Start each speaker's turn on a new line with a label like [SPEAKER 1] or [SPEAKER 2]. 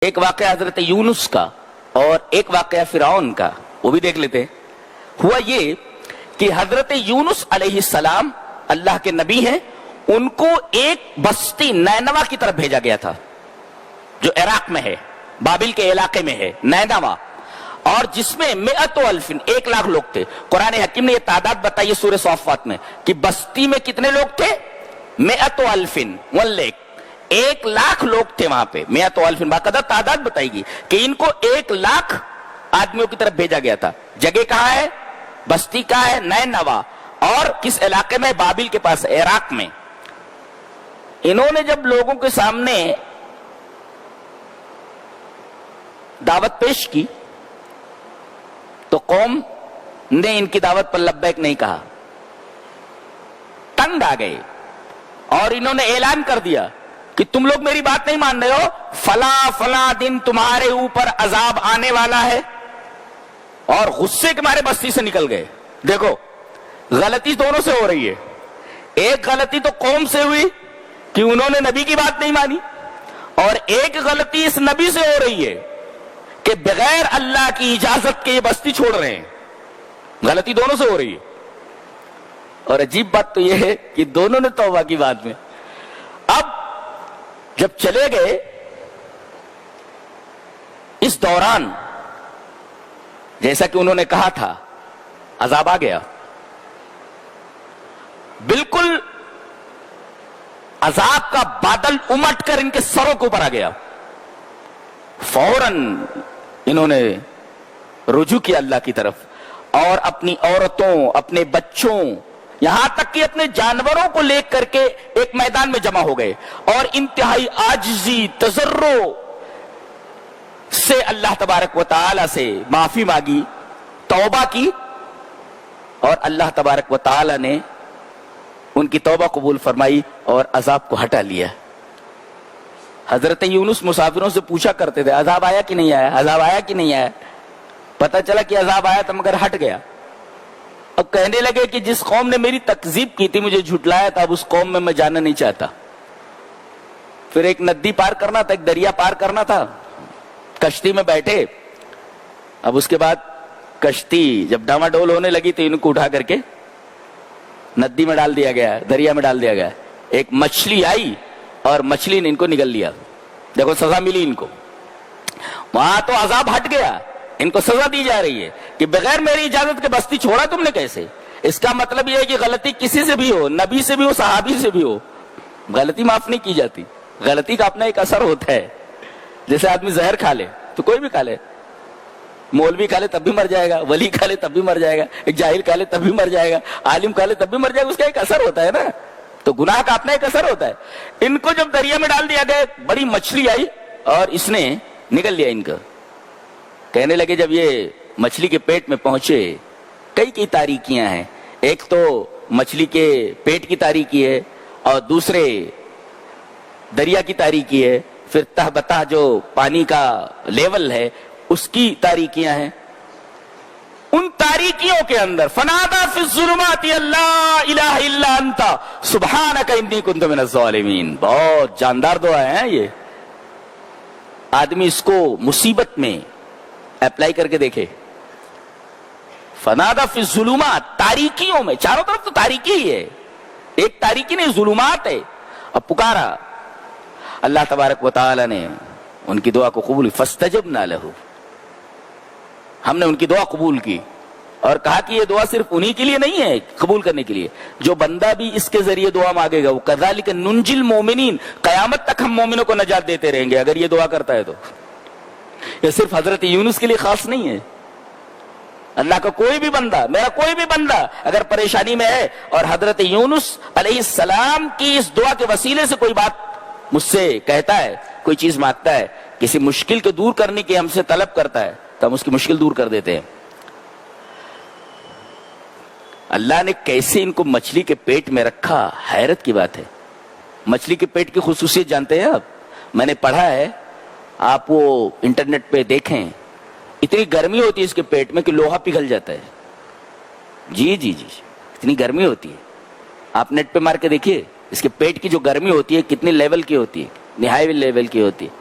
[SPEAKER 1] ایک واقعہ حضرت یونس کا اور ایک واقعہ فرعون کا، وہ بھی دیکھ لیتے ہیں۔ ہوا یہ کہ حضرت یونس علیہ السلام اللہ کے نبی ہیں، ان کو ایک بستی نینوا کی طرف بھیجا گیا تھا جو عراق میں ہے، بابل کے علاقے میں ہے نینوا، اور جس میں 100,000 1,00,000 لوگ تھے۔ قرآن حکیم نے یہ تعداد بتائی ہے سورہ صافات میں کہ بستی میں کتنے لوگ تھے؟ 100,000 1,00,000 لوگ تھے وہاں پہ، 100,000 باقاعدہ تعداد بتائی گی کہ ان کو 1,00,000 آدمیوں کی طرف بھیجا گیا تھا۔ جگہ کہاں ہے؟ بستی کہاں ہے؟ نینوا، اور کس علاقے میں؟ بابل کے پاس، عراق میں۔ انہوں نے جب لوگوں کے سامنے دعوت پیش کی تو قوم نے ان کی دعوت پر لبیک نہیں کہا، تنگ آ گئے، اور انہوں نے اعلان کر دیا کہ تم لوگ میری بات نہیں مان رہے ہو، فلاں فلاں دن تمہارے اوپر عذاب آنے والا ہے، اور غصے کے مارے بستی سے نکل گئے۔ دیکھو غلطی دونوں سے ہو رہی ہے، ایک غلطی تو قوم سے ہوئی کہ انہوں نے نبی کی بات نہیں مانی، اور ایک غلطی اس نبی سے ہو رہی ہے کہ بغیر اللہ کی اجازت کے یہ بستی چھوڑ رہے ہیں۔ غلطی دونوں سے ہو رہی ہے، اور عجیب بات تو یہ ہے کہ دونوں نے توبہ کی بعد میں۔ اب جب چلے گئے، اس دوران جیسا کہ انہوں نے کہا تھا عذاب آ گیا، بالکل عذاب کا بادل امٹ کر ان کے سروں کے اوپر آ گیا۔ فوراً انہوں نے رجوع کیا اللہ کی طرف، اور اپنی عورتوں، اپنے بچوں، یہاں تک کہ اپنے جانوروں کو لے کر کے ایک میدان میں جمع ہو گئے، اور انتہائی عاجزی تضرع سے اللہ تبارک و تعالی سے معافی مانگی، توبہ کی، اور اللہ تبارک و تعالی نے ان کی توبہ قبول فرمائی اور عذاب کو ہٹا لیا۔ حضرت یونس مسافروں سے پوچھا کرتے تھے عذاب آیا کہ نہیں آیا، عذاب آیا کہ نہیں آیا؟ پتہ چلا کہ عذاب آیا تھا مگر ہٹ گیا۔ اب کہنے لگے کہ جس قوم نے میری تکذیب کی تھی، مجھے جھٹلایا تھا، اب اس قوم میں جانا نہیں چاہتا۔ پھر ایک ندی پار کرنا تھا، ایک دریا پار کرنا تھا، کشتی میں بیٹھے۔ اب اس کے بعد کشتی جب ڈاواڈول ہونے لگی تو ان کو اٹھا کر کے ندی میں ڈال دیا گیا، دریا میں ڈال دیا گیا۔ ایک مچھلی آئی اور مچھلی نے ان کو نگل لیا۔ دیکھو سزا ملی ان کو، وہاں تو عذاب ہٹ گیا، ان کو سزا دی جا رہی ہے کہ بغیر میری اجازت کے بستی چھوڑا تم نے کیسے؟ اس کا مطلب یہ ہے کہ غلطی کسی سے بھی ہو، نبی سے بھی ہو، صحابی سے بھی ہو، غلطی معاف نہیں کی جاتی۔ غلطی کا اپنا ایک اثر ہوتا ہے، جیسے آدمی زہر کھا لے تو کوئی بھی کھا لے، مولوی کھا لے تب بھی مر جائے گا، ولی کھا لے تب بھی مر جائے گا، ایک جاہل کھا لے تب بھی مر جائے گا، عالم کھا لے تب بھی مر جائے گا، اس کا ایک اثر ہوتا ہے نا۔ تو گناہ کا اپنا ایک اثر ہوتا ہے۔ ان کو جب دریا میں ڈال دیا گیا، بڑی مچھلی آئی اور اس نے نگل لیا ان کا۔ کہنے لگے جب یہ مچھلی کے پیٹ میں پہنچے، کئی تاریکیاں ہیں، ایک تو مچھلی کے پیٹ کی تاریکی ہے، اور دوسرے دریا کی تاریکی ہے، پھر تہ بتہ جو پانی کا لیول ہے اس کی تاریکیاں ہیں۔ ان تاریکیوں کے اندر فنادا فی الظلمات اللہ الہ الا انت سبحانک انی کنت من الظالمین، بہت جاندار دعا ہے یہ۔ آدمی اس کو مصیبت میں اپلائی کر کے دیکھے۔ فنادا فی الظلمات، تاریکیوں میں، چاروں طرف تو تاریکی ہی ہے، ایک تاریکی نہیں ظلمات ہے۔ اب پکارا، اللہ تبارک و تعالی نے ان کی دعا کو قبول، فاستجبنا لہ، ہم نے ان کی دعا قبول کی، اور کہا کہ یہ دعا صرف انہی کے لیے نہیں ہے قبول کرنے کے لیے، جو بندہ بھی اس کے ذریعے دعا مانگے گا، وہ کذالک ننجی المؤمنین، قیامت تک ہم مومنوں کو نجات دیتے رہیں گے اگر یہ دعا کرتا ہے تو۔ یہ صرف حضرت یونس کے لیے خاص نہیں ہے، اللہ کا کوئی بھی بندہ، میرا کوئی بھی بندہ اگر پریشانی میں ہے اور حضرت یونس علیہ السلام کی اس دعا کے وسیلے سے کوئی بات مجھ سے کہتا ہے، کوئی چیز مانگتا ہے، کسی مشکل کو دور کرنے کی ہم سے طلب کرتا ہے، تو ہم اس کی مشکل دور کر دیتے ہیں۔ اللہ نے کیسے ان کو مچھلی کے پیٹ میں رکھا، حیرت کی بات ہے۔ مچھلی کے پیٹ کی خصوصیت جانتے ہیں آپ؟ میں نے پڑھا ہے، آپ وہ انٹرنیٹ پہ دیکھیں، اتنی گرمی ہوتی ہے اس کے پیٹ میں کہ لوہا پگھل جاتا ہے۔ جی جی جی، اتنی گرمی ہوتی ہے، آپ نیٹ پہ مار کے دیکھیے، اس کے پیٹ کی جو گرمی ہوتی ہے کتنی لیول کی ہوتی ہے، نہائی لیول کی ہوتی ہے۔